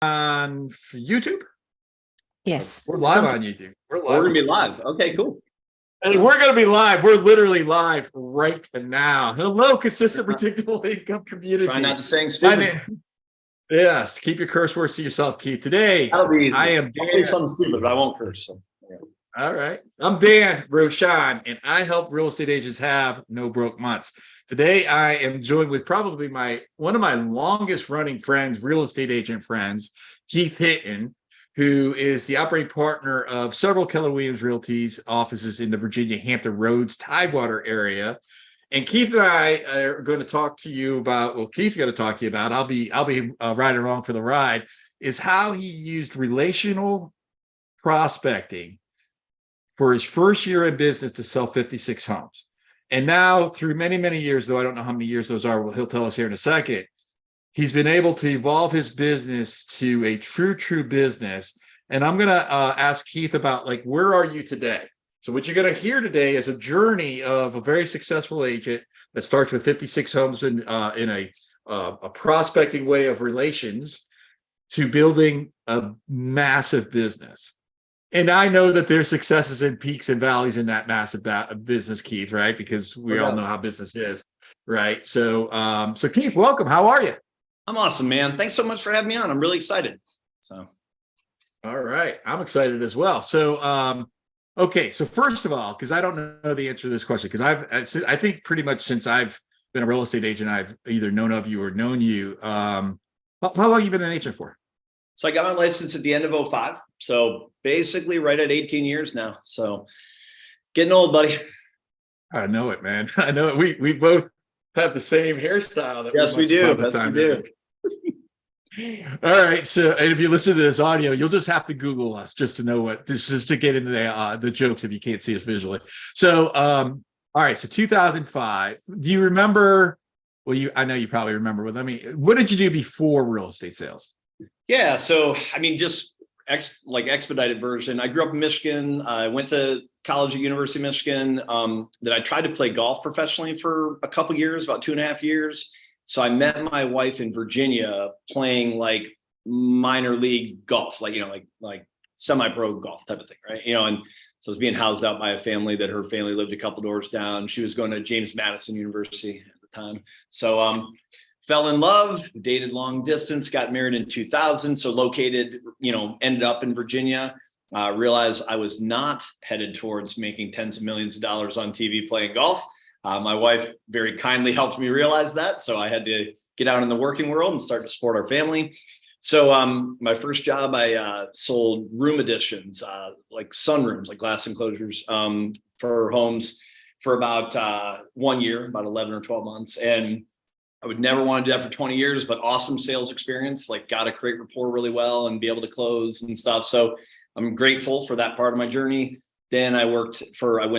on YouTube? Yes. We're live on YouTube. We're going to be live. Okay, cool. Hey, we're going to be live. We're literally live right now. Hello, consistent, predictable income community. Try not to say stupid. Yes, keep your curse words to yourself, Keith. Today, That'll be easy. I am I'll say something stupid, but I won't curse. So. Yeah. All right. I'm Dan Roshan, and I help real estate agents have no broke months. Today, I am joined with probably one of my longest running friends, real estate agent friends, Keith Hinton, who is the operating partner of several Keller Williams Realty's offices in the Virginia Hampton Roads, Tidewater area. And Keith and I are going to talk to you about, well, Keith's going to talk to you about, I'll be riding along for the ride, is how he used relational prospecting for his first year in business to sell 56 homes. And now through many, many years, though I don't know how many years those are, well, he'll tell us here in a second, he's been able to evolve his business to a true business. And I'm going to ask Keith about, like, where are you today? So what you're going to hear today is a journey of a very successful agent that starts with 56 homes in a prospecting way of relations to building a massive business. And I know that there's successes and peaks and valleys in that massive business, Keith, right? Because we all know how business is, right? So, so Keith, welcome. How are you? I'm awesome, man. Thanks so much for having me on. I'm really excited. So, all right, I'm excited as well. So, okay. So first of all, because I don't know the answer to this question, because I think pretty much since I've been a real estate agent, I've either known of you or known you. How long have you been an agent for? So I got my license at the end of 2005. So basically right at 18 years now. So getting old, buddy. I know it, man. I know it. We both have the same hairstyle. Yes, we do. Yes, we do. All right. So, and if you listen to this audio, you'll just have to Google us just to know just to get into the jokes if you can't see us visually. So, all right. So 2005, do you remember, well, I know you probably remember, but what did you do before real estate sales? Yeah. So, I mean, just expedited version. I grew up in Michigan. I went to college at University of Michigan. Then I tried to play golf professionally for a couple years, about 2.5 years. So I met my wife in Virginia playing like minor league golf, like semi-pro golf type of thing, right? And so I was being housed out by a family that her family lived a couple doors down. She was going to James Madison University at the time. So fell in love, dated long distance, got married in 2000. So located, ended up in Virginia. Realized I was not headed towards making tens of millions of dollars on TV playing golf. My wife very kindly helped me realize that. So I had to get out in the working world and start to support our family. So my first job, I sold room additions, like sunrooms, like glass enclosures for homes for about 1 year, about 11 or 12 months. And I would never want to do that for 20 years, but awesome sales experience, like got to create rapport really well and be able to close and stuff. So I'm grateful for that part of my journey. Then I went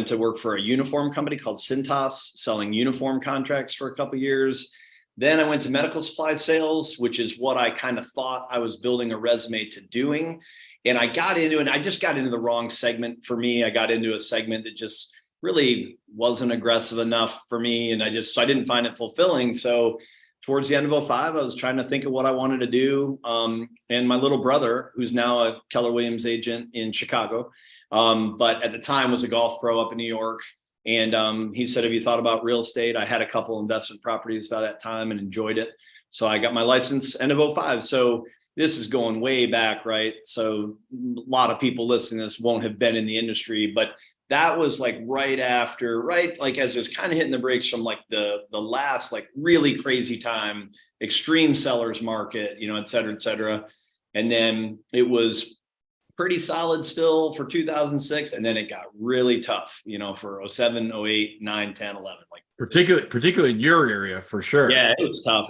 to work for a uniform company called Cintas, selling uniform contracts for a couple of years. Then I went to medical supply sales, which is what I kind of thought I was building a resume to doing. And I got into it, and I just got into the wrong segment for me. I got into a segment that just really wasn't aggressive enough for me. And I didn't find it fulfilling. So towards the end of 2005, I was trying to think of what I wanted to do. And my little brother, who's now a Keller Williams agent in Chicago, but at the time was a golf pro up in New York. And he said, have you thought about real estate? I had a couple investment properties by that time and enjoyed it. So I got my license end of 2005. So this is going way back, right? So a lot of people listening to this won't have been in the industry, but that was like right as it was kind of hitting the brakes from like the last like really crazy time, extreme sellers market, et cetera, et cetera. And then it was pretty solid still for 2006. And then it got really tough, for 07, 08, 9, 10, 11, like particularly in your area for sure. Yeah, it was tough.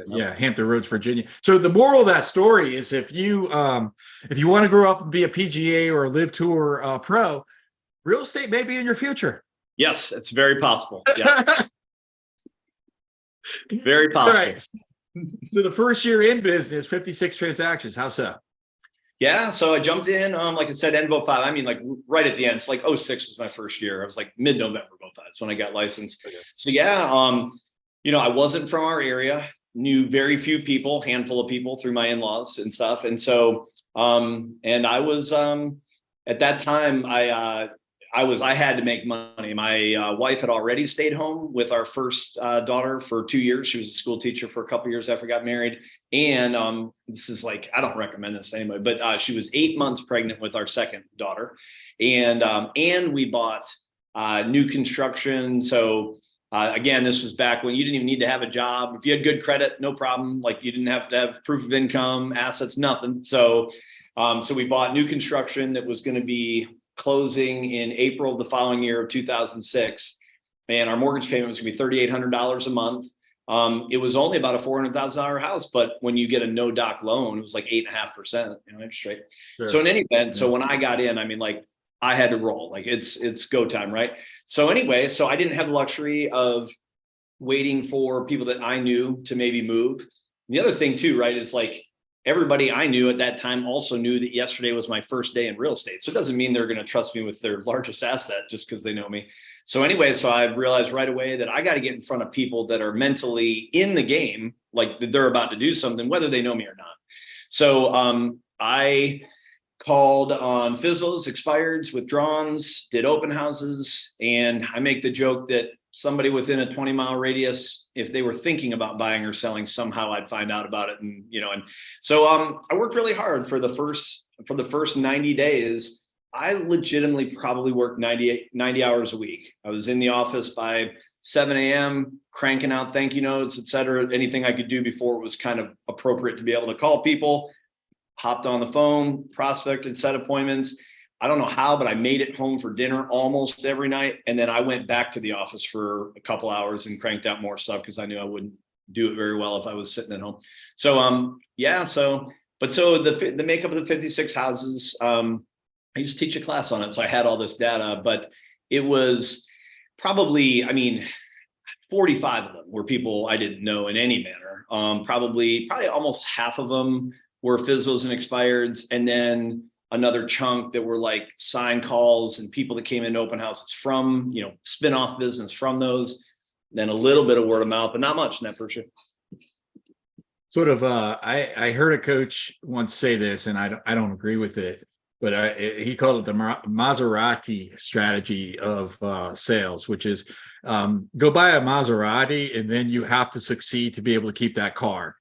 Yeah. Hampton Roads, Virginia. So the moral of that story is if you want to grow up and be a PGA or a Live Tour pro, real estate may be in your future. Yes, it's very possible. Yeah. Very possible. Right. So the first year in business, 56 transactions. How so? Yeah. So I jumped in, like I said, end of 2005. I mean, like right at the end. So like 2006 was my first year. I was like mid-November 2005. That's when I got licensed. Okay. So yeah, I wasn't from our area. knew very few people, handful of people through my in-laws and stuff. And so, and I was, at that time, I had to make money. My wife had already stayed home with our first daughter for 2 years. She was a school teacher for a couple of years after we got married. And this is like, I don't recommend this anyway, but she was 8 months pregnant with our second daughter. And we bought new construction. So again, this was back when you didn't even need to have a job. If you had good credit, no problem. Like you didn't have to have proof of income, assets, nothing. So we bought new construction that was going to be closing in April of the following year of 2006. And our mortgage payment was going to be $3,800 a month. It was only about a $400,000 house, but when you get a no doc loan, it was like 8.5%, interest rate. Sure. So in any event, so when I got in, I mean, like I had to roll, like it's go time, right? So anyway, so I didn't have the luxury of waiting for people that I knew to maybe move. And the other thing too, right, is like everybody I knew at that time also knew that yesterday was my first day in real estate. So it doesn't mean they're going to trust me with their largest asset just because they know me. So anyway, so I realized right away that I got to get in front of people that are mentally in the game, like that they're about to do something, whether they know me or not. So I called on FSBOs, expireds, withdrawns, did open houses. And I make the joke that somebody within a 20-mile radius, if they were thinking about buying or selling, somehow I'd find out about it. And, and so I worked really hard for the first 90 days. I legitimately probably worked 90 hours a week. I was in the office by 7 a.m., cranking out thank you notes, et cetera, anything I could do before it was kind of appropriate to be able to call people. Hopped on the phone, prospected, set appointments. I don't know how, but I made it home for dinner almost every night. And then I went back to the office for a couple hours and cranked out more stuff because I knew I wouldn't do it very well if I was sitting at home. So, so the makeup of the 56 houses, I used to teach a class on it. So I had all this data, but it was probably, 45 of them were people I didn't know in any manner. Probably almost half of them were FSBOs and expireds, and then another chunk that were like sign calls and people that came into open houses from, spin-off business from those, then a little bit of word of mouth, but not much in that first year. Sort of, I heard a coach once say this, and I don't agree with it, but he called it the Maserati strategy of sales, which is go buy a Maserati, and then you have to succeed to be able to keep that car.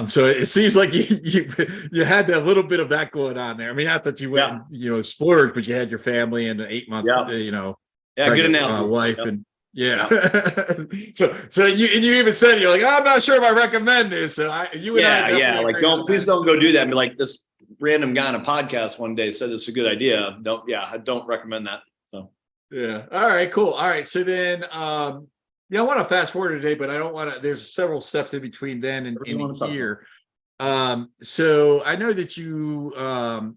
So it seems like you had a little bit of that going on there. I mean, not that you went, splurged, but you had your family and an 8 month, good analogy. Wife, and so you even said you're like, I'm not sure if I recommend this. So please don't go do that. And be like, this random guy on a podcast one day said it's a good idea. I don't recommend that. So all right, cool. All right, so then I want to fast forward today, but I don't want to. There's several steps in between then and here. So I know that you,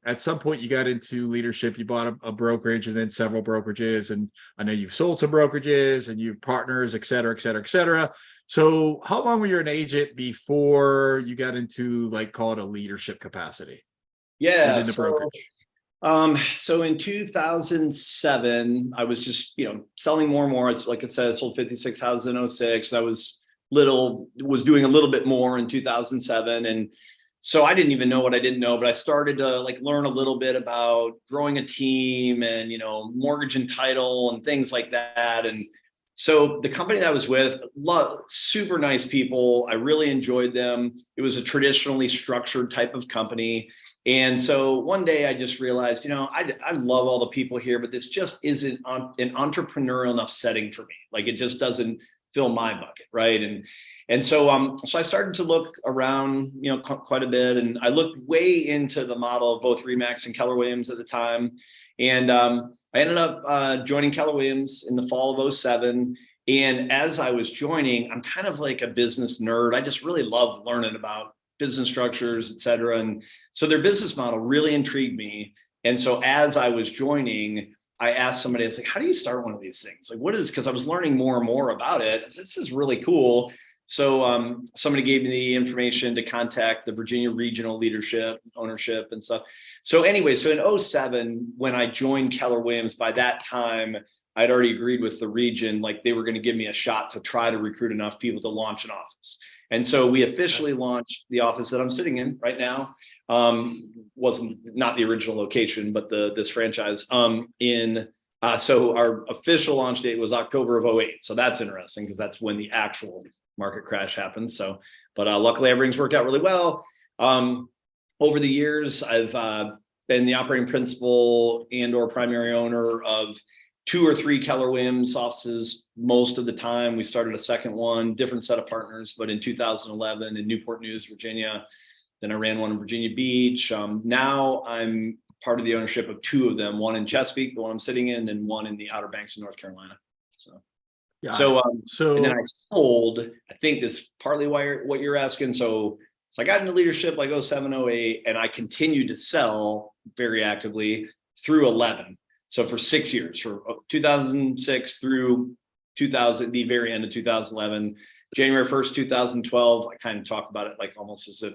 at some point, you got into leadership. You bought a brokerage and then several brokerages, and I know you've sold some brokerages and you've partners, et cetera, et cetera, et cetera. So how long were you an agent before you got into, like, call it a leadership capacity? Yeah, in the brokerage. So in 2007, I was just, selling more and more. It's like I said, I sold 56 houses in 06. I was doing a little bit more in 2007. And so I didn't even know what I didn't know, but I started to learn a little bit about growing a team and, mortgage and title and things like that. And so the company that I was with, super nice people. I really enjoyed them. It was a traditionally structured type of company. And so one day I just realized, I love all the people here, but this just isn't an entrepreneurial enough setting for me. Like, it just doesn't fill my bucket, right? And so I started to look around, quite a bit, and I looked way into the model of both RE/MAX and Keller Williams at the time. And I ended up joining Keller Williams in the fall of 07. And as I was joining, I'm kind of like a business nerd. I just really love learning about business structures, et cetera. And so their business model really intrigued me. And so as I was joining, I asked somebody, I was like, how do you start one of these things? Like, because I was learning more and more about it. This is really cool. So somebody gave me the information to contact the Virginia regional leadership, ownership and stuff. So anyway, so in 07, when I joined Keller Williams, by that time, I'd already agreed with the region, like they were going to give me a shot to try to recruit enough people to launch an office. And so we officially launched the office that I'm sitting in right now. Wasn't not the original location, but this franchise so our official launch date was October of 2008. So that's interesting because that's when the actual market crash happened. So, but luckily everything's worked out really well. Over the years, I've been the operating principal and or primary owner of 2 or 3 Keller Williams offices most of the time. We started a second one, different set of partners, but in 2011 in Newport News, Virginia. Then I ran one in Virginia Beach. Now I'm part of the ownership of 2 of them, one in Chesapeake, the one I'm sitting in, and one in the Outer Banks of North Carolina. So, and then I sold, I think this is partly why what you're asking. So I got into leadership like 07, 08, and I continued to sell very actively through 11. So for 6 years, for 2006 through 2000, the very end of 2011, January 1st, 2012, I kind of talk about it like almost as if,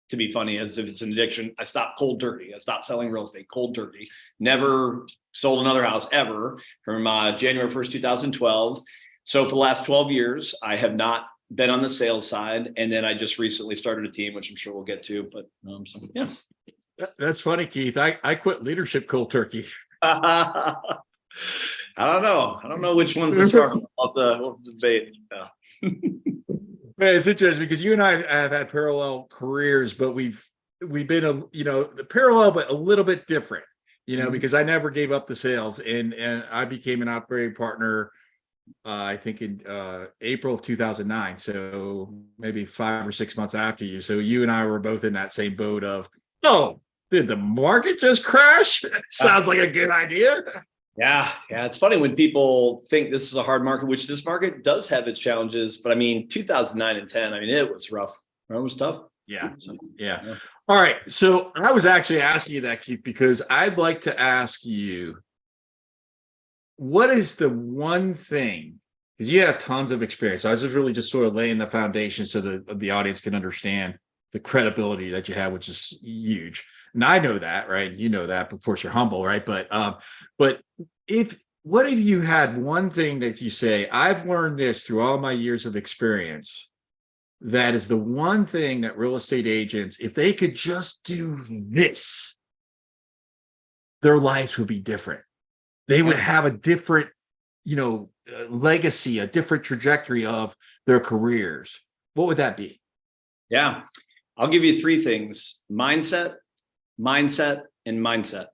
to be funny, as if it's an addiction. I stopped cold turkey. I stopped selling real estate cold turkey. Never sold another house ever from January 1st, 2012. So for the last 12 years, I have not been on the sales side. And then I just recently started a team, which I'm sure we'll get to. But so, yeah. That's funny, Keith. I quit leadership cold turkey. I don't know. I don't know which one's the smart one. We'll have to debate. Yeah. It's interesting because you and I have had parallel careers, but we've been the parallel, but a little bit different, because I never gave up the sales and I became an operating partner, I think in April of 2009. So maybe 5 or 6 months after you. So you and I were both in that same boat of, oh, did the market just crash? Sounds like a good idea. Yeah. It's funny when people think this is a hard market, which this market does have its challenges. But I mean, 2009 and 10, I mean, it was rough. It was tough. Yeah. All right. So I was actually asking you that, Keith, because I'd like to ask you, what is the one thing, because you have tons of experience. I was just really just sort of laying the foundation so that the audience can understand the credibility that you have, which is huge. And I know that, right? You know that, of course, you're humble, right? But what if you had one thing that you say, I've learned this through all my years of experience, that is the one thing that real estate agents, if they could just do this, their lives would be different. They would have a different, legacy, a different trajectory of their careers. What would that be? Yeah. I'll give you 3 things: mindset, and mindset.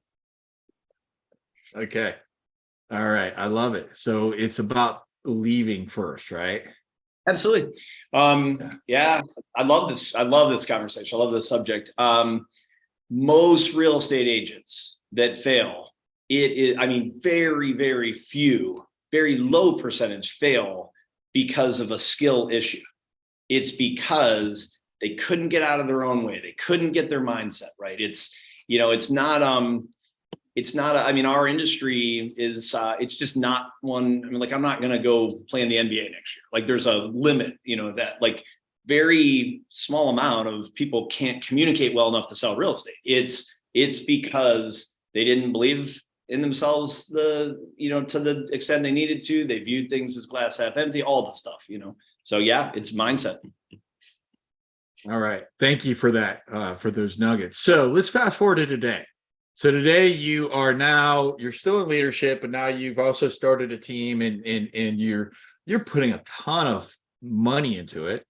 Okay. All right. I love it. So it's about believing first, right? Absolutely. Yeah. I love this. I love this conversation. I love this subject. Most real estate agents that fail, very, very few, very low percentage fail because of a skill issue. It's because they couldn't get out of their own way. They couldn't get their mindset right. Our industry is, it's just not one. I'm not going to go play in the NBA next year. Like there's a limit, that like very small amount of people can't communicate well enough to sell real estate. It's because they didn't believe in themselves to the extent they needed to. They viewed things as glass half empty, all the stuff, So yeah, it's mindset. All right. Thank you for that, for those nuggets. So let's fast forward to today. So today you're still in leadership, but now you've also started a team and you're putting a ton of money into it,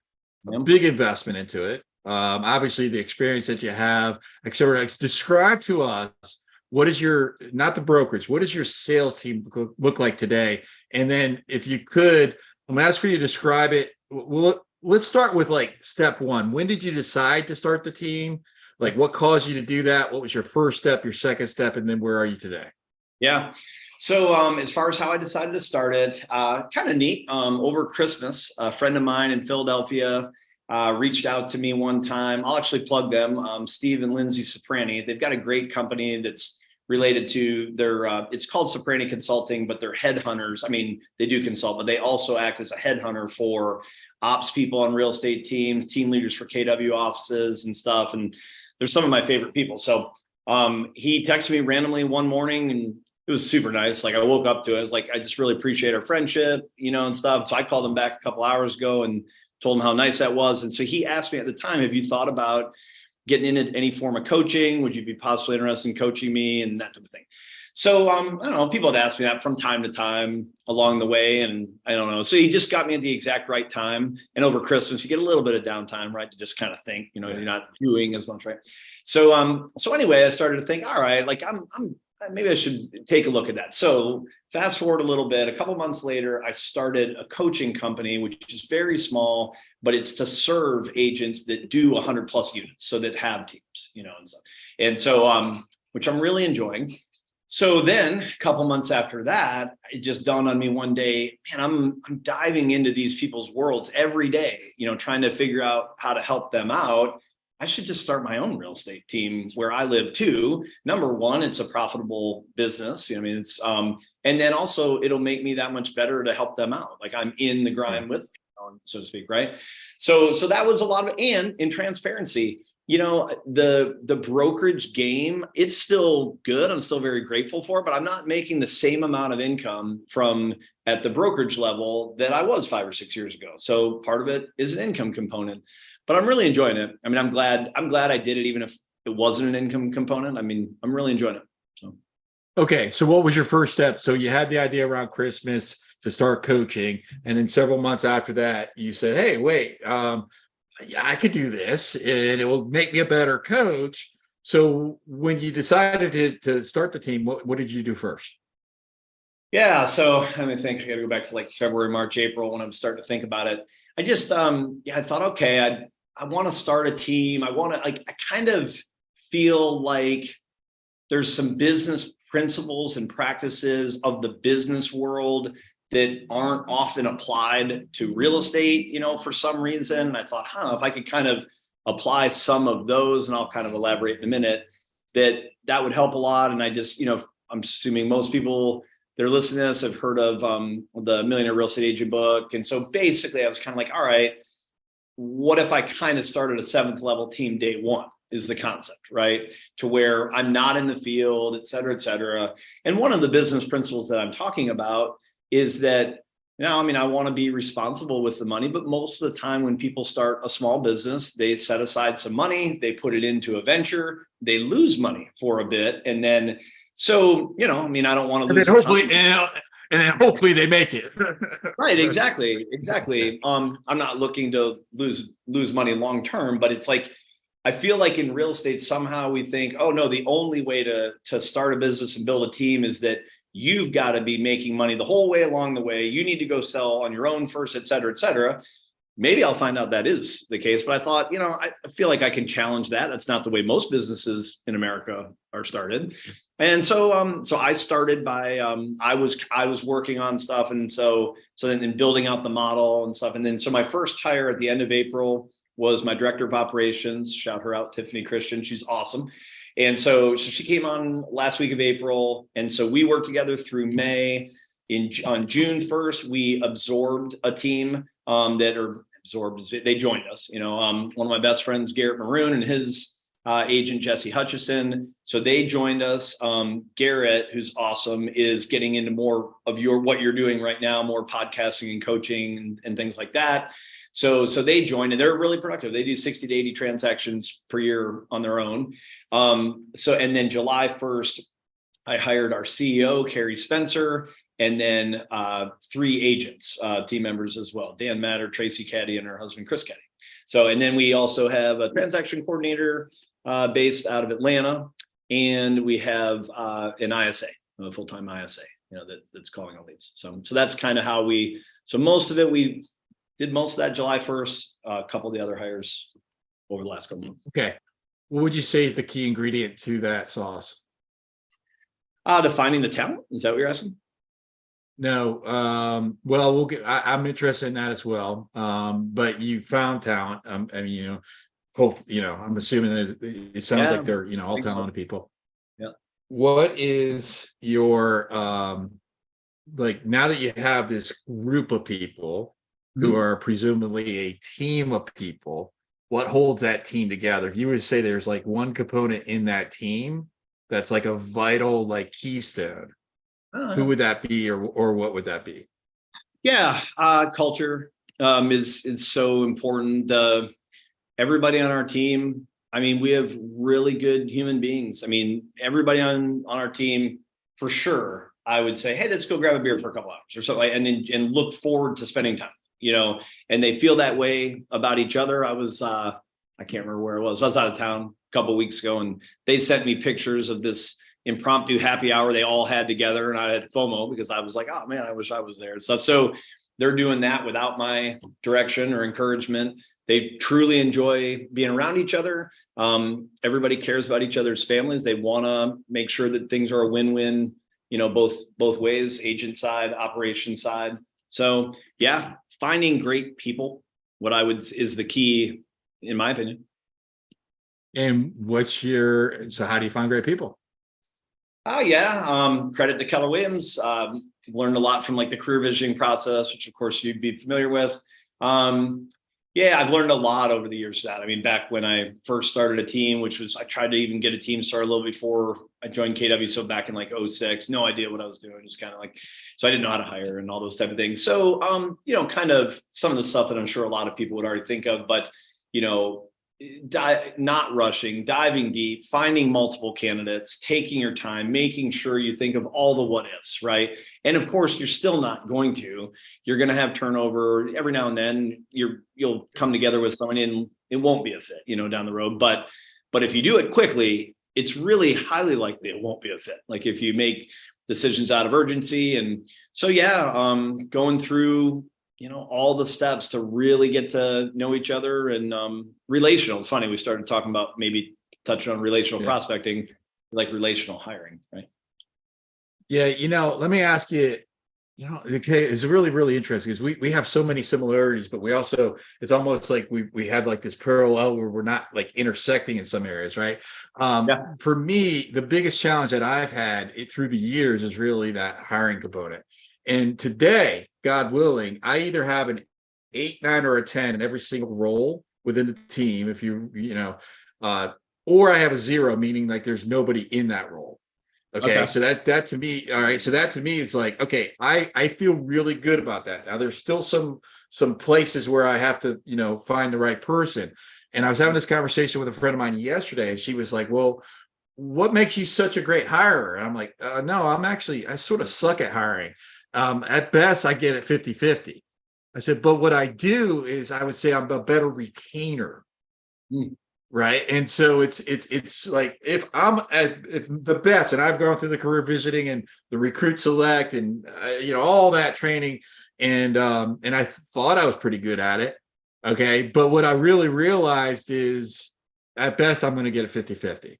a big investment into it. Obviously the experience that you have, etc. Describe to us, what is not the brokerage, what does your sales team look like today? And then if you could, I'm going to ask for you to describe it. Let's start with like step 1. When did you decide to start the team? Like what caused you to do that? What was your first step, your second step, and then where are you today? Yeah. So as far as how I decided to start it, kind of neat. Over Christmas, a friend of mine in Philadelphia reached out to me one time. I'll actually plug them, Steve and Lindsay Soprani. They've got a great company that's related to their, it's called Soprani Consulting, but they're headhunters. They do consult, but they also act as a headhunter for ops people on real estate teams, team leaders for KW offices and stuff. And they're some of my favorite people. So he texted me randomly one morning and it was super nice. Like I woke up to it. I was like, I just really appreciate our friendship, and stuff. So I called him back a couple hours ago and told him how nice that was. And so he asked me at the time, have you thought about getting into any form of coaching? Would you be possibly interested in coaching me and that type of thing? So I don't know, people had asked me that from time to time along the way, and I don't know. So he just got me at the exact right time. And over Christmas, you get a little bit of downtime, right? To just kind of think, you're not doing as much, right? So anyway, I started to think, all right, like I'm maybe I should take a look at that. So fast forward a little bit, a couple months later, I started a coaching company, which is very small, but it's to serve agents that do 100 plus units, so that have teams, and stuff. And so, which I'm really enjoying. So then a couple months after that, it just dawned on me one day, man, I'm diving into these people's worlds every day, trying to figure out how to help them out. I should just start my own real estate team where I live too. Number one, it's a profitable business. It's and then also it'll make me that much better to help them out. Like I'm in the grind with them, so to speak, right? So that was a lot of, and in transparency, the brokerage game, it's still good. I'm still very grateful for it, but I'm not making the same amount of income from at the brokerage level that I was 5 or 6 years ago. So part of it is an income component, but I'm really enjoying it. I'm glad I did it, even if it wasn't an income component. I'm really enjoying it. So. Okay. So what was your first step? So you had the idea around Christmas to start coaching. And then several months after that, you said, hey, wait, I could do this and it will make me a better coach. So when you decided to start the team, what did you do first? Yeah. So I think I got to go back to like February, March, April when I'm starting to think about it. I just, I thought, okay, I want to start a team. I kind of feel like there's some business principles and practices of the business world that aren't often applied to real estate, for some reason. And I thought, if I could kind of apply some of those, and I'll kind of elaborate in a minute, that would help a lot. And I just, I'm assuming most people that are listening to this have heard of the Millionaire Real Estate Agent book. And so basically I was kind of like, all right, what if I kind of started a 7th level team day one? Is the concept, right? To where I'm not in the field, et cetera, et cetera. And one of the business principles that I'm talking about is that, I want to be responsible with the money, but most of the time when people start a small business, they set aside some money, they put it into a venture, they lose money for a bit. And then, so, I don't want to lose. And then hopefully they make it. Right. Exactly. I'm not looking to lose money long-term, but it's like, I feel like in real estate, somehow we think, oh no, the only way to start a business and build a team is that you've got to be making money the whole way along the way. You need to go sell on your own first, et cetera, et cetera. Maybe I'll find out that is the case, but I thought, I feel like I can challenge that. That's not the way most businesses in America are started. And so I started by, I was working on stuff. And so then in building out the model and stuff. And then, so my first hire at the end of April was my director of operations. Shout her out, Tiffany Christian. She's awesome. And so she came on last week of April. And so we worked together through May. On June 1st, we absorbed a team they joined us. One of my best friends, Garrett Maroon, and his agent, Jesse Hutchison. So they joined us. Garrett, who's awesome, is getting into more of what you're doing right now, more podcasting and coaching and things like that. So they joined, and they're really productive. They do 60 to 80 transactions per year on their own. And then July 1st, I hired our CEO, Carrie Spencer, and then 3 agents, team members as well: Dan Matter, Tracy Caddy, and her husband, Chris Caddy. So, and then we also have a transaction coordinator based out of Atlanta, and we have an ISA, a full-time ISA, that's calling all these. So that's kind of how so most of it, we did most of that July 1st, a couple of the other hires over the last couple months. Okay. What would you say is the key ingredient to that sauce? Defining the talent. Is that what you're asking? No. Well, I'm interested in that as well. But you found talent. I'm assuming that it sounds like they're, all talented people. Yeah. What is your, now that you have this group of people who are presumably a team of people, what holds that team together? If you were to say there's like one component in that team that's like a vital, keystone, who would that be, or what would that be? Yeah, culture. is so important. Everybody on our team, I mean, we have really good human beings. I mean, everybody on our team, for sure, I would say, hey, let's go grab a beer for a couple hours or something, and look forward to spending time, and they feel that way about each other. I can't remember where it was. I was out of town a couple of weeks ago, and they sent me pictures of this impromptu happy hour they all had together, and I had FOMO because I was like, oh man, I wish I was there and stuff. So they're doing that without my direction or encouragement. They truly enjoy being around each other. Everybody cares about each other's families. They want to make sure that things are a win-win, both ways, agent side, operation side. So yeah, finding great people, is the key, in my opinion. And so how do you find great people? Credit to Keller Williams. Learned a lot from like the career visioning process, which of course you'd be familiar with. I've learned a lot over the years. I mean, back when I first started a team, I tried to even get a team started a little before I joined KW. So back in like 2006, no idea what I was doing. Just kind of like, so I didn't know how to hire and all those type of things. So, kind of some of the stuff that I'm sure a lot of people would already think of, but, not rushing, diving deep, finding multiple candidates, taking your time, making sure you think of all the what ifs, right? And of course, you're still not going to. You're going to have turnover every now and then. You'll come together with someone and it won't be a fit, down the road. But if you do it quickly, it's really highly likely it won't be a fit. Like if you make decisions out of urgency, and so going through all the steps to really get to know each other. And relational, it's funny, we started talking about maybe touching on relational prospecting, like relational hiring, right? Yeah, let me ask you, okay, it's really, really interesting because we have so many similarities, but we also, it's almost like we have like this parallel where we're not like intersecting in some areas, right? For me, the biggest challenge that I've had through the years is really that hiring component. And today, God willing, I either have an 8, 9, or a 10 in every single role within the team, or I have a 0, meaning like there's nobody in that role. Okay. So that to me, all right. So that to me is like, okay, I feel really good about that. Now there's still some places where I have to, find the right person. And I was having this conversation with a friend of mine yesterday, and she was like, well, what makes you such a great hirer? And I'm like, no, I sort of suck at hiring. At best, I get it 50-50. I said, but what I do is I would say I'm a better retainer. Right. And so it's like if I'm at the best, and I've gone through the career visiting and the recruit select and, all that training. And I thought I was pretty good at it. Okay. But what I really realized is at best, I'm going to get it 50-50.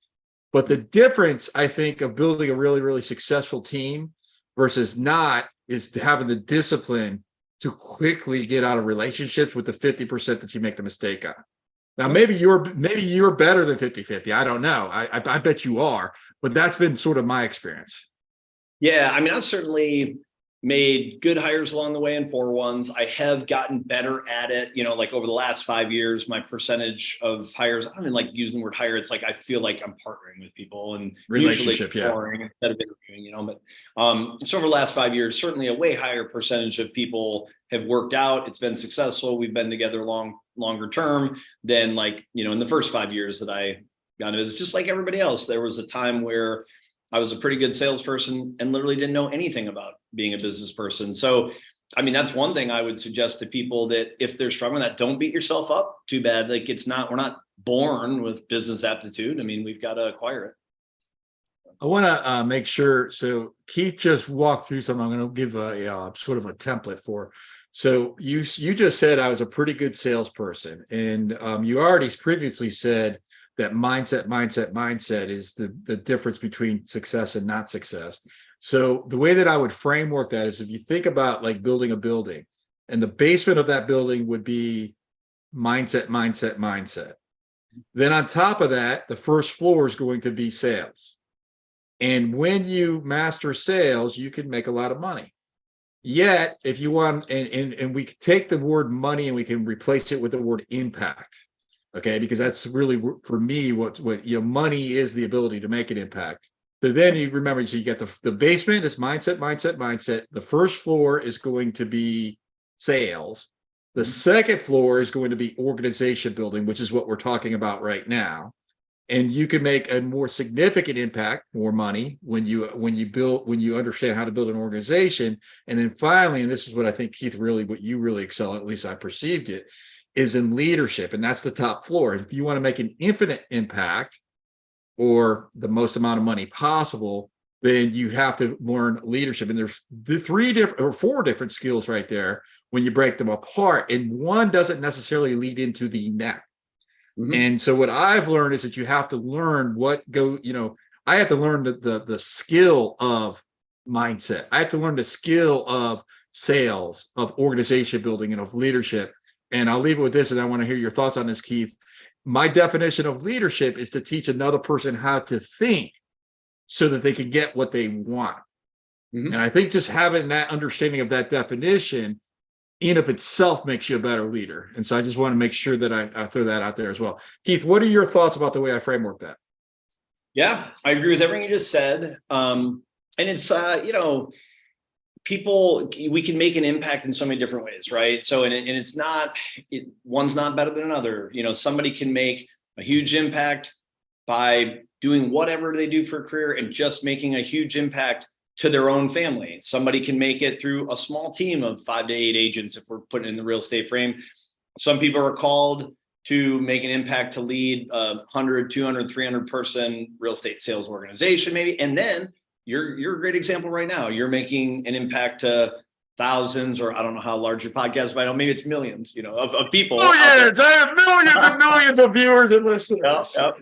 But the difference, I think, of building a really, really successful team versus not is having the discipline to quickly get out of relationships with the 50% that you make the mistake on. Now, maybe you're better than 50-50. I don't know. I bet you are, but that's been sort of my experience. Yeah. I mean, I've certainly made good hires along the way and poor ones. I have gotten better at it, like over the last 5 years, my percentage of hires, I don't even like using the word hire. It's like, I feel like I'm partnering with people and relationship, usually instead of interviewing, but so over the last 5 years, certainly a way higher percentage of people have worked out. It's been successful. We've been together longer term than in the first 5 years that I got it. It's just like everybody else. There was a time where I was a pretty good salesperson and literally didn't know anything about being a business person. So, I mean, that's one thing I would suggest to people, that if they're struggling, that don't beat yourself up too bad. Like we're not born with business aptitude. I mean, we've got to acquire it. I want to make sure. So Keith just walked through something. I'm going to give a sort of a template for. So you just said I was a pretty good salesperson, and you already previously said that mindset is the difference between success and not success. So the way that I would framework that is, if you think about like building a building, and the basement of that building would be mindset. Then on top of that, the first floor is going to be sales. And when you master sales, you can make a lot of money. Yet, if you want, and we take the word money and we can replace it with the word impact. Okay, because that's really, for me, what money is, the ability to make an impact. But then you remember, so you get the basement is mindset. The first floor is going to be sales, The second floor is going to be organization building, which is what we're talking about right now. And you can make a more significant impact, more money when you understand how to build an organization. And then finally, and this is what I think, Keith, really what you really excel at least I perceived it, is in leadership. And that's the top floor. If you want to make an infinite impact or the most amount of money possible, then you have to learn leadership. And there's the four different skills right there when you break them apart. And one doesn't necessarily lead into the next. Mm-hmm. And so what I've learned is that you have to learn I have to learn the skill of mindset. I have to learn the skill of sales, of organization building, and of leadership. And I'll leave it with this, and I want to hear your thoughts on this, Keith. My definition of leadership is to teach another person how to think so that they can get what they want. Mm-hmm. And I think just having that understanding of that definition in of itself makes you a better leader. And so I just want to make sure that I throw that out there as well. Keith, what are your thoughts about the way I framework that? Yeah, I agree with everything you just said. And it's, we can make an impact in so many different ways, right? So, one's not better than another. Somebody can make a huge impact by doing whatever they do for a career and just making a huge impact to their own family. Somebody can make it through a small team of 5 to 8 agents if we're putting it in the real estate frame. Some people are called to make an impact to lead a 100, 200, 300 person real estate sales organization maybe. And then you're a great example right now. You're making an impact to thousands, or I don't know how large your podcast is, but maybe it's millions, of people. Millions! I have millions and millions of viewers and listeners. Yep.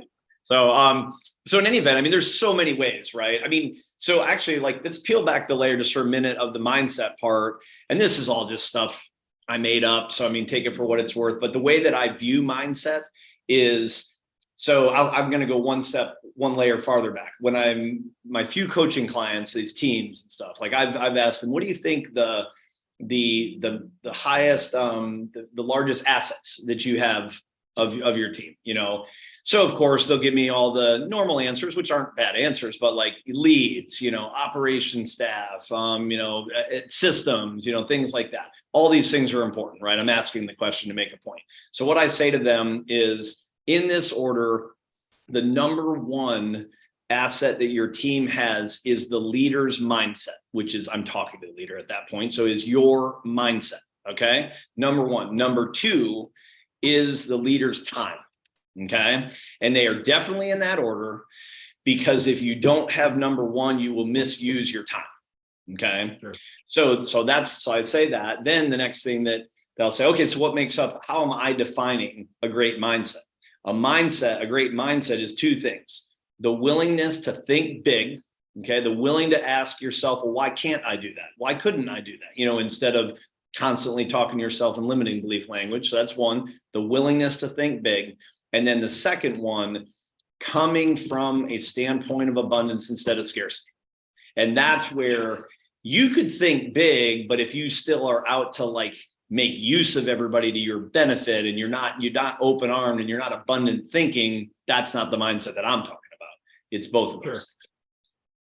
So in any event, there's so many ways, right? So actually, let's peel back the layer just for a minute of the mindset part. And this is all just stuff I made up. So, take it for what it's worth. But the way that I view mindset is, so I'm going to go one layer farther back. When my few coaching clients, these teams and stuff, I've asked them, what do you think the highest, the largest assets that you have of your team, So of course they'll give me all the normal answers, which aren't bad answers, but leads, operation staff, systems, things like that. All these things are important, right? I'm asking the question to make a point. So what I say to them is, in this order, the number one asset that your team has is the leader's mindset, which is, I'm talking to the leader at that point. So is your mindset. Okay. Number one. Number two is the leader's time. Okay. And they are definitely in that order, because if you don't have number one, you will misuse your time. Okay. Sure. So I'd say that. Then the next thing that they'll say, okay, so what makes up, how am I defining a great mindset? A great mindset is two things: the willingness to think big. Okay. The willing to ask yourself, well, why can't I do that? Why couldn't I do that? Instead of constantly talking to yourself in limiting belief language. So that's one, the willingness to think big. And then the second one, coming from a standpoint of abundance instead of scarcity. And that's where you could think big, but if you still are out to make use of everybody to your benefit, and you're not open armed and you're not abundant thinking, that's not the mindset that I'm talking about. It's both of those. Sure.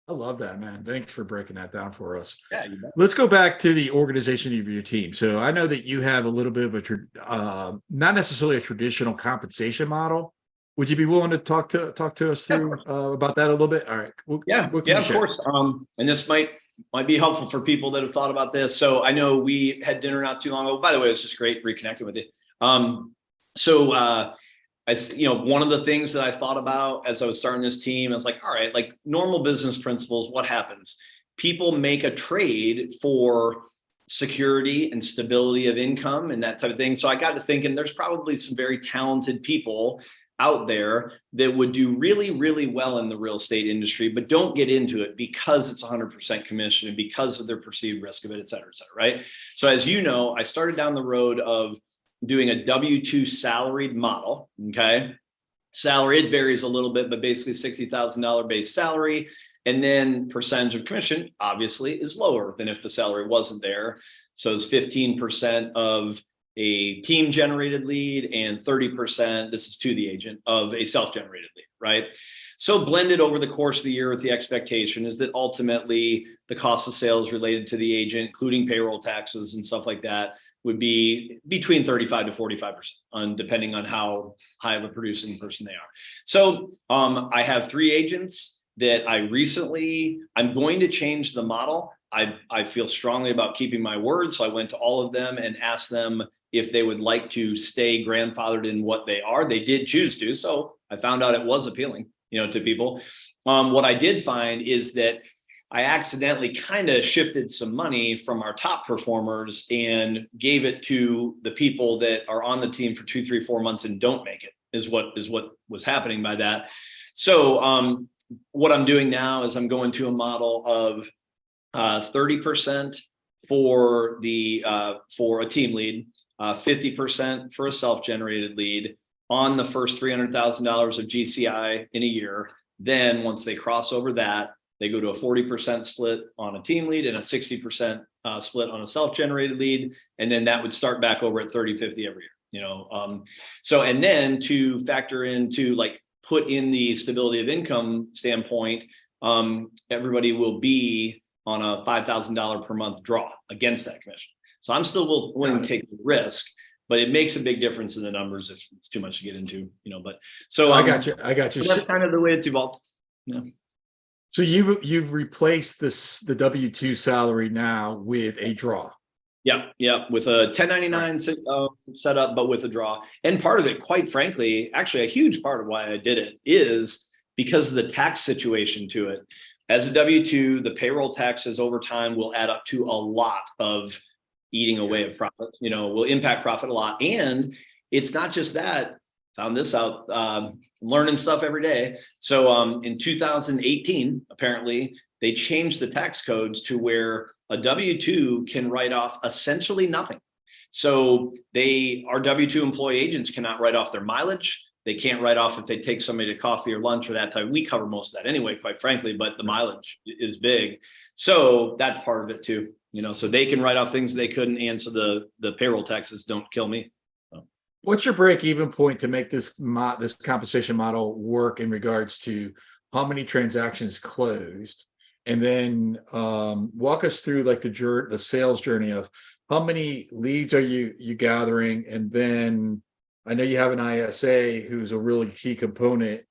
I love that, man. Thanks for breaking that down for us. Yeah, you bet. Let's go back to the organization of your team. So I know that you have a little bit of not necessarily a traditional compensation model. Would you be willing to talk to us through about that a little bit? All right. Of course. And this might be helpful for people that have thought about this. So I know we had dinner not too long ago. By the way, it was just great reconnecting with you. One of the things that I thought about as I was starting this team, I was like, all right, normal business principles, what happens? People make a trade for security and stability of income and that type of thing. So I got to thinking, there's probably some very talented people out there that would do really, really well in the real estate industry, but don't get into it because it's 100% commission and because of their perceived risk of it, et cetera, right? So as you know, I started down the road of doing a W-2 salaried model. Okay. Salary, it varies a little bit, but basically $60,000 base salary. And then percentage of commission obviously is lower than if the salary wasn't there. So it's 15% of a team generated lead and 30%, this is to the agent, of a self-generated lead, right? So blended over the course of the year with the expectation is that ultimately the cost of sales related to the agent, including payroll taxes and stuff like that, would be between 35 to 45%, depending on how high of a producing person they are. So I have 3 agents that I'm going to change the model. I feel strongly about keeping my word. So I went to all of them and asked them if they would like to stay grandfathered in what they are. They did choose to. So I found out it was appealing, to people. What I did find is that I accidentally kind of shifted some money from our top performers and gave it to the people that are on the team for 2, 3, 4 months and don't make it, is what was happening by that. So what I'm doing now is I'm going to a model of 30% for a team lead, 50% for a self-generated lead on the first $300,000 of GCI in a year. Then once they cross over that, they go to a 40% split on a team lead and a 60% split on a self-generated lead. And then that would start back over at 30, 50 every year, So, and then to factor into put in the stability of income standpoint, everybody will be on a $5,000 per month draw against that commission. So I'm still willing to take the risk, but it makes a big difference in the numbers if it's too much to get into, but so I got you. So that's kind of the way it's evolved. Yeah. So you've replaced the W-2 salary now with a draw. Yeah, with a 1099 setup, but with a draw. And part of it, quite frankly, actually a huge part of why I did it is because of the tax situation to it. As a W-2, the payroll taxes over time will add up to a lot of eating away of profit, will impact profit a lot. And it's not just that. Found this out, learning stuff every day. So in 2018, apparently, they changed the tax codes to where a W-2 can write off essentially nothing. So our W-2 employee agents cannot write off their mileage. They can't write off if they take somebody to coffee or lunch or that type. We cover most of that anyway, quite frankly, but the mileage is big. So that's part of it too, so they can write off things they couldn't. And so the payroll taxes don't kill me. What's your break-even point to make this compensation model work in regards to how many transactions closed, and then walk us through the sales journey of how many leads are you gathering, and then I know you have an ISA who's a really key component,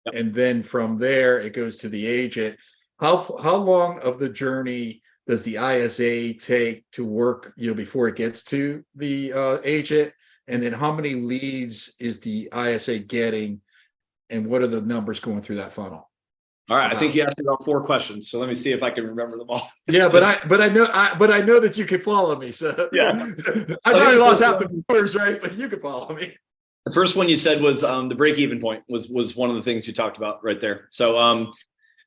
yep. And then from there it goes to the agent. How long of the journey does the ISA take to work, before it gets to the agent? And then how many leads is the ISA getting, and what are the numbers going through that funnel? All right. I think you asked me about 4 questions, so let me see if I can remember them all. Yeah, but I know that you can follow me. So yeah, I probably lost half the viewers, right? But you can follow me. The first one you said was the break-even point was one of the things you talked about right there.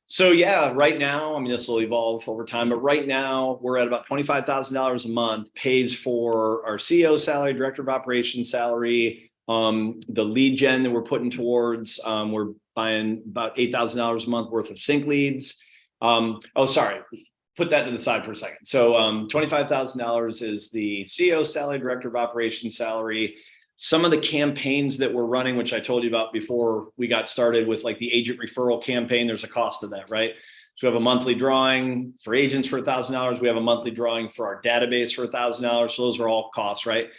So yeah, right now, this will evolve over time, but right now we're at about $25,000 a month, pays for our CEO salary, director of operations salary, the lead gen that we're putting towards, we're buying about $8,000 a month worth of sync leads. Put that to the side for a second. So $25,000 is the CEO salary, director of operations salary. Some of the campaigns that we're running, which I told you about before we got started with the agent referral campaign, there's a cost to that, right? So we have a monthly drawing for agents for $1,000. We have a monthly drawing for our database for $1,000. So those are all costs, right?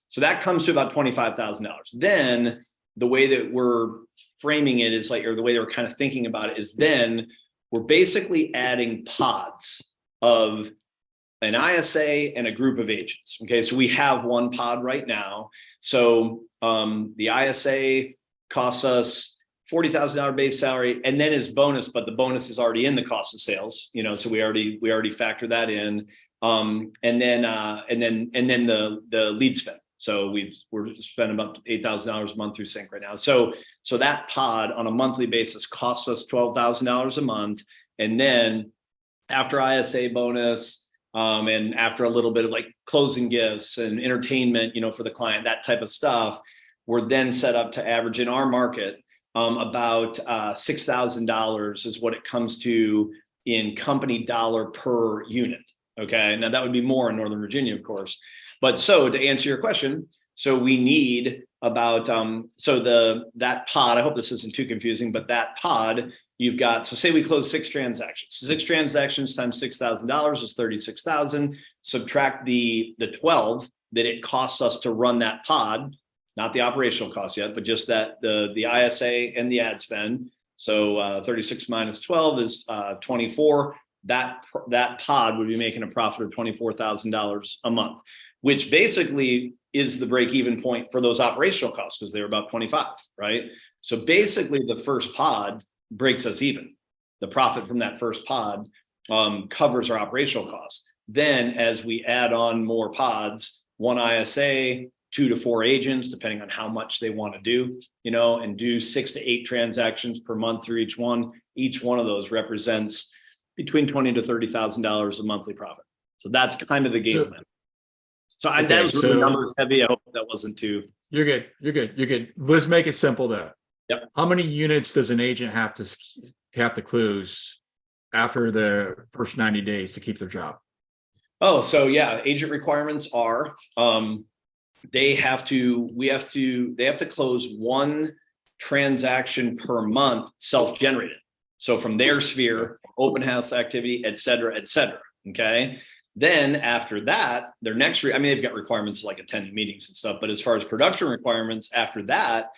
So that comes to about $25,000. Then the way that we're framing it is or the way that we're kind of thinking about it is then we're basically adding pods of an ISA and a group of agents. Okay, so we have one pod right now. So the ISA costs us $40,000 base salary, and then is bonus, but the bonus is already in the cost of sales. So we already factor that in, and then the lead spend. So we're spending about $8,000 a month through sync right now. So that pod on a monthly basis costs us $12,000 a month, and then after ISA bonus. And after a little bit of closing gifts and entertainment, for the client, that type of stuff, we're then set up to average in our market about $6,000 is what it comes to in company dollar per unit. Okay, now that would be more in Northern Virginia, of course. But so to answer your question, so we need about that pod. I hope this isn't too confusing, but that pod. You've got, so say we close 6 transactions. 6 transactions times $6,000 is $36,000. Subtract the 12 that it costs us to run that pod, not the operational cost yet, but just that the ISA and the ad spend. So 36 minus 12 is 24. That pod would be making a profit of $24,000 a month, which basically is the break-even point for those operational costs because they're about 25, right? So basically the first pod breaks us even. The profit from that first pod covers our operational costs. Then as we add on more pods, one ISA, 2 to 4 agents, depending on how much they want to do, and do 6 to 8 transactions per month through each one. Each one of those represents between $20,000 to $30,000 a monthly profit. So that's kind of the game plan. So that was really numbers heavy. I hope that wasn't too. You're good. Let's make it simple though. Yep. How many units does an agent have to close after the first 90 days to keep their job? Oh, so yeah, agent requirements are they have to close 1 transaction per month self-generated. So from their sphere, open house activity, et cetera, et cetera. Okay. Then after that, their next, they've got requirements like attending meetings and stuff, but as far as production requirements after that,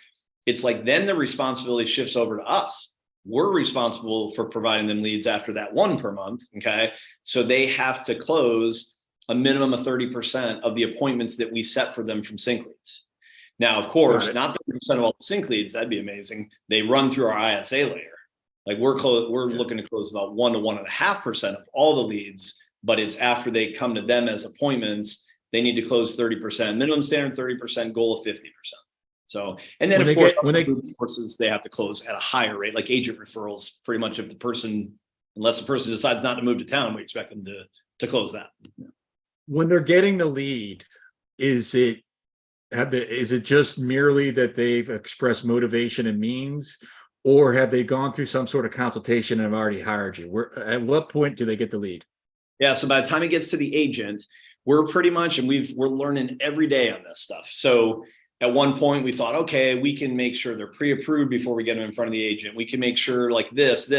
it's like then the responsibility shifts over to us. We're responsible for providing them leads after that 1 per month. Okay. So they have to close a minimum of 30% of the appointments that we set for them from sync leads. Now, of course, not 30% of all the sync leads, that'd be amazing. They run through our ISA layer. Like we're looking to close about 1 to 1.5% of all the leads, but it's after they come to them as appointments, they need to close 30%, minimum standard 30%, goal of 50%. So, and then courses, they have to close at a higher rate, like agent referrals, pretty much unless the person decides not to move to town, we expect them to close that. When they're getting the lead, is it just merely that they've expressed motivation and means, or have they gone through some sort of consultation and have already hired you? At what point do they get the lead? Yeah, so by the time it gets to the agent, we're pretty much, and we're learning every day on this stuff. So at one point we thought, okay, we can make sure they're pre-approved before we get them in front of the agent. We can make sure like this.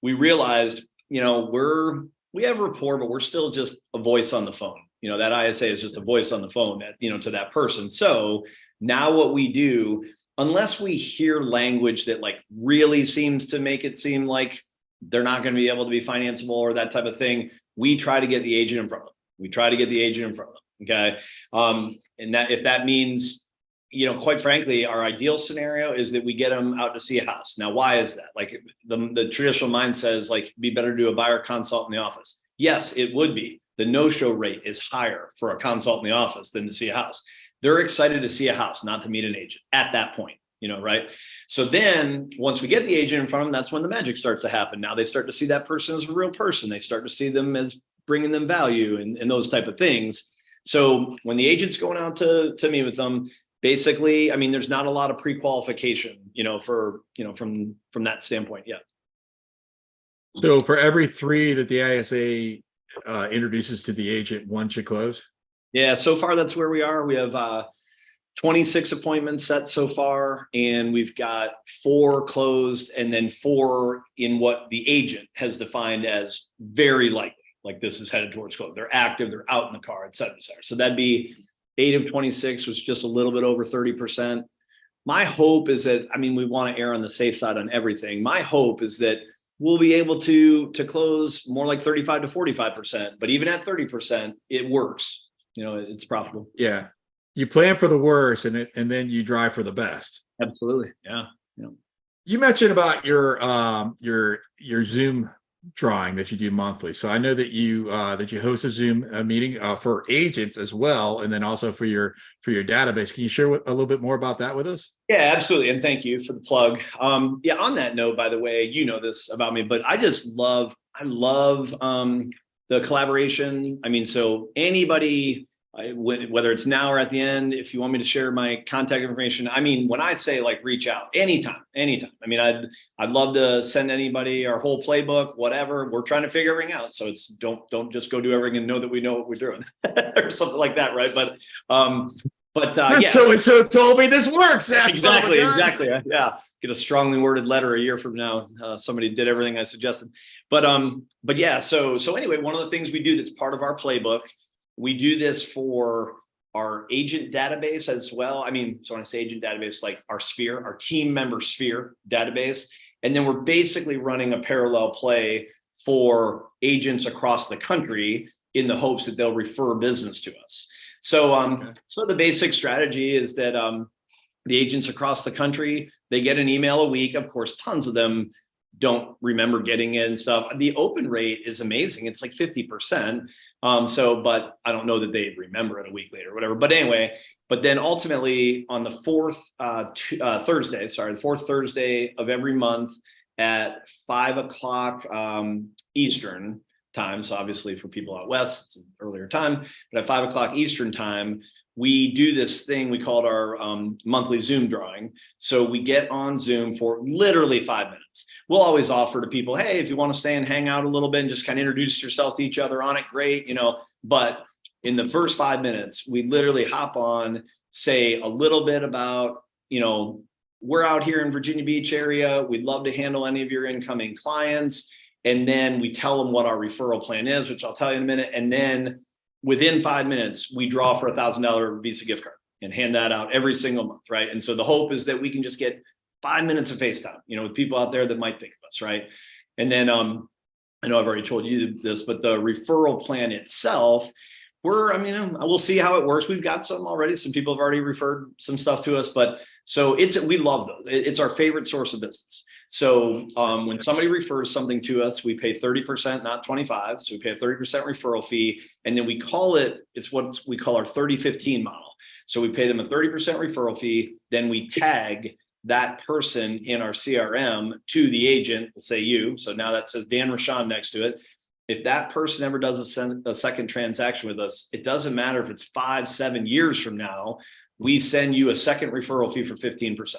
We realized, we have rapport, but we're still just a voice on the phone. That ISA is just a voice on the phone to that person. So now what we do, unless we hear language that like really seems to make it seem like they're not going to be able to be financeable or that type of thing, we try to get the agent in front of them. Okay. And that, if that means, quite frankly, our ideal scenario is that we get them out to see a house. Now, why is that? Like the traditional mind says, like, be better to do a buyer consult in the office. Yes, it would be. The no-show rate is higher for a consult in the office than to see a house. They're excited to see a house, not to meet an agent at that point, right? So then once we get the agent in front of them, that's when the magic starts to happen. Now they start to see that person as a real person. They start to see them as bringing them value and those type of things. So when the agent's going out to meet with them, basically, there's not a lot of pre-qualification, from that standpoint yet. So for every 3 that the ISA introduces to the agent, 1 should close? Yeah, so far that's where we are. We have 26 appointments set so far, and we've got 4 closed and then 4 in what the agent has defined as very likely, like this is headed towards close. They're active, they're out in the car, et cetera, et cetera. So that'd be 8 of 26, was just a little bit over 30%. My hope is that, we want to err on the safe side on everything. My hope is that we'll be able to close more like 35 to 45%, but even at 30%, it works. It's profitable. Yeah. You plan for the worst and then you drive for the best. Absolutely. Yeah. You mentioned about your Zoom drawing that you do monthly. So I know that you host a Zoom meeting for agents as well, and then also for your database. Can you share a little bit more about that with us? Yeah, absolutely. And thank you for the plug. On that note, by the way, you know this about me, but I love the collaboration. So anybody, whether it's now or at the end, if you want me to share my contact information, when I say like reach out anytime, I'd love to send anybody our whole playbook, whatever. We're trying to figure everything out. So it's don't just go do everything and know that we know what we're doing or something like that. Right. But yeah. So told me this works. Exactly. Yeah. Get a strongly worded letter a year from now. Somebody did everything I suggested, but yeah. So anyway, one of the things we do that's part of our playbook, we do this for our agent database as well. I mean, so when I say agent database, like our sphere, our team member sphere database. And then we're basically running a parallel play for agents across the country in the hopes that they'll refer business to us. So, so the basic strategy is that the agents across the country, they get an email a week. Of course, tons of them don't remember getting it and stuff. The open rate is amazing. It's like 50%. But I don't know that they remember it a week later or whatever. But anyway, but then ultimately on the fourth Thursday of every month at 5 o'clock Eastern time. So obviously for people out West, it's an earlier time, but at 5 o'clock Eastern time, we do this thing, we call it our monthly Zoom drawing. So we get on Zoom for literally 5 minutes. We'll always offer to people, hey, if you want to stay and hang out a little bit and just kind of introduce yourself to each other on it, great, but in the first 5 minutes, we literally hop on, say a little bit about, we're out here in Virginia Beach area. We'd love to handle any of your incoming clients. And then we tell them what our referral plan is, which I'll tell you in a minute. And then within 5 minutes, we draw for $1,000 Visa gift card and hand that out every single month, right? And so the hope is that we can just get 5 minutes of FaceTime, with people out there that might think of us, right? And then I know I've already told you this, but the referral plan itself, we'll see how it works. We've got some already. Some people have already referred some stuff to us, but so we love those. It's our favorite source of business. So when somebody refers something to us, we pay 30%, not 25. So we pay a 30% referral fee. And then it's what we call our 30-15 model. So we pay them a 30% referral fee. Then we tag that person in our CRM to the agent, we'll say you. So now that says Dan Rashawn next to it. If that person ever does a second transaction with us, it doesn't matter if it's 5-7 years from now, we send you a second referral fee for 15%.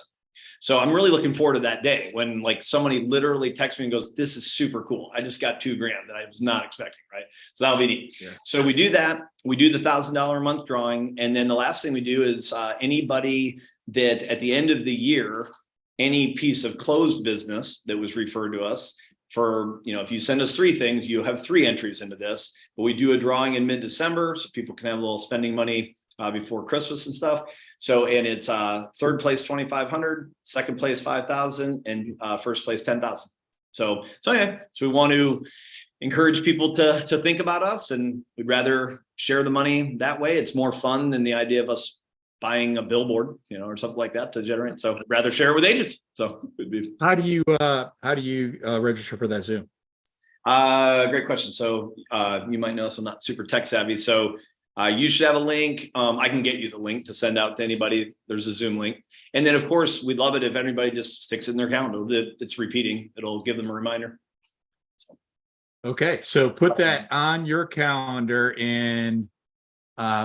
So I'm really looking forward to that day when like somebody literally texts me and goes, this is super cool. I just got $2,000 that I was not expecting, right? So that'll be neat. Yeah. So we do that. We do the $1,000 a month drawing. And then the last thing we do is anybody that at the end of the year, any piece of closed business that was referred to us, for, if you send us 3 things, you have 3 entries into this, but we do a drawing in mid-December so people can have a little spending money before Christmas and stuff. So, and it's third place, 2,500, second place, 5,000, and first place, 10,000. So we want to encourage people to think about us, and we'd rather share the money that way. It's more fun than the idea of us buying a billboard, or something like that to generate. So rather share it with agents. So how do you register for that Zoom? Great question. So you might know, so I'm not super tech savvy. So you should have a link. I can get you the link to send out to anybody. There's a Zoom link. And then of course, we'd love it if everybody just sticks it in their calendar. It's repeating. It'll give them a reminder. Okay. So put that on your calendar, and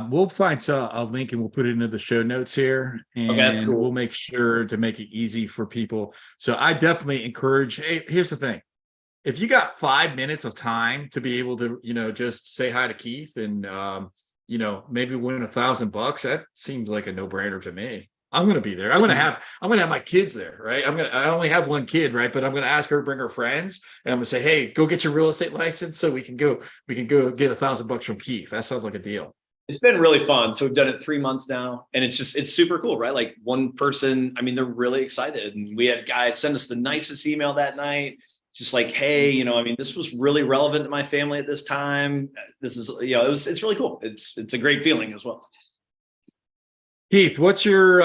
we'll find a link and we'll put it into the show notes here, and okay, that's cool. We'll make sure to make it easy for people. So I definitely encourage, hey, here's the thing. If you got 5 minutes of time to be able to, just say hi to Keith and, maybe win $1,000, that seems like a no-brainer to me. I'm going to be there. I'm going to have my kids there, right? I only have one kid, right? But I'm going to ask her to bring her friends, and I'm going to say, hey, go get your real estate license so we can go get $1,000 from Keith. That sounds like a deal. It's been really fun. So we've done it 3 months now, and it's super cool, right? Like one person, they're really excited. And we had guys send us the nicest email that night, just like, hey, this was really relevant to my family at this time. This is, it's really cool. It's a great feeling as well. Keith, what's your,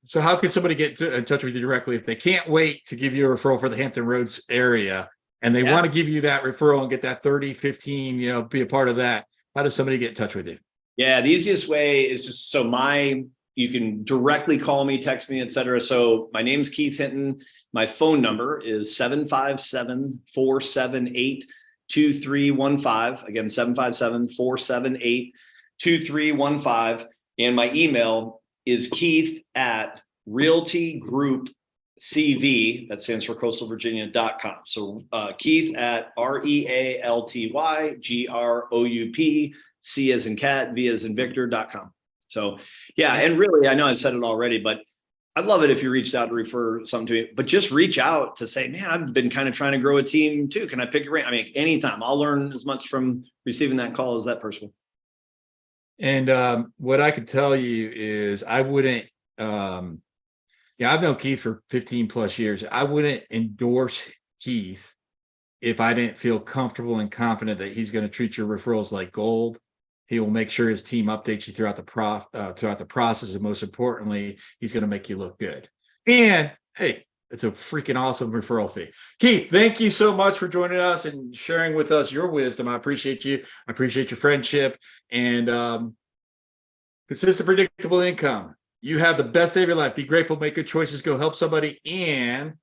so how can somebody get in touch with you directly if they can't wait to give you a referral for the Hampton Roads area and they want to give you that referral and get that 30, 15, be a part of that? How does somebody get in touch with you? Yeah, the easiest way is just, you can directly call me, text me, etc. So my name's Keith Hinton. My phone number is 757-478-2315. Again, 757-478-2315. And my email is keith@realtygroupcv, that stands for coastalvirginia.com. So Keith at REALTYGROUP, C as in cat, V as in Victor.com. So yeah, and really, I know I said it already, but I'd love it if you reached out to refer something to me, but just reach out to say, man, I've been kind of trying to grow a team too. Can I pick your brain? Anytime. I'll learn as much from receiving that call as that person. And what I could tell you is I wouldn't, I've known Keith for 15 plus years. I wouldn't endorse Keith if I didn't feel comfortable and confident that he's going to treat your referrals like gold. He will make sure his team updates you throughout the process, and most importantly, he's going to make you look good. And hey, it's a freaking awesome referral fee. Keith, thank you so much for joining us and sharing with us your wisdom. I appreciate you. I appreciate your friendship and consistent, predictable income. You have the best day of your life. Be grateful, make good choices, go help somebody, and